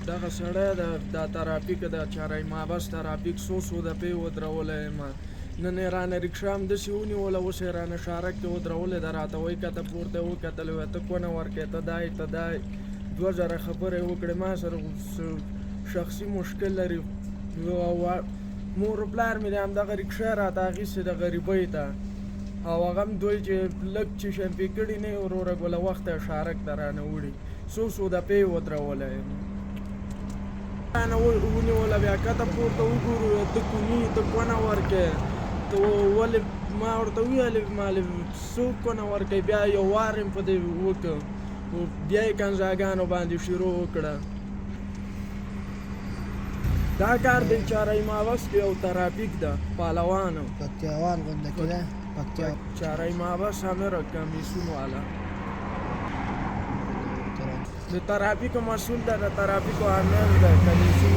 دغه سړی د ترافیک د چارای مابس ترافیک څو دفعې ودرولی یم. نن یې رانه رکشا همداسې ونیوله، اوس یې رانه شارک کې ودرولې ده، راته وایي که ته پورته یې وکتلې وایي ته کونه ورکوې، ته دای 2000 خبرې وکړې. ما سره شخصي مشکل لري، مور و پلار مې د همدغه رکشا راته اخیستې ده غریبۍ ته، او هغه هم دوی چې لږ چې شمپې کړي نه وي وروره ګله وخته شارک ته رانه وړي، څو دفعې یې ودرولی یم. رانه ونیوله، بیا کته پورته وګورو ته کوني ته کونه ورکوې، ته ولې ما ورته وویلې مالې څوک کونه ورکوي. بیا یو وار یم په دې وکړ، بیا یې کنځاګانو باندې شروع وکړه. دا کار د چارای مابس کې یو ترافیک ده پهلوانو پکتیاوال غونډه کې ده، پکتیا چارای مابس امره کمیسیون والا د ترافیکو مسؤل ده، د ترافیکو امیر ده کمیسیون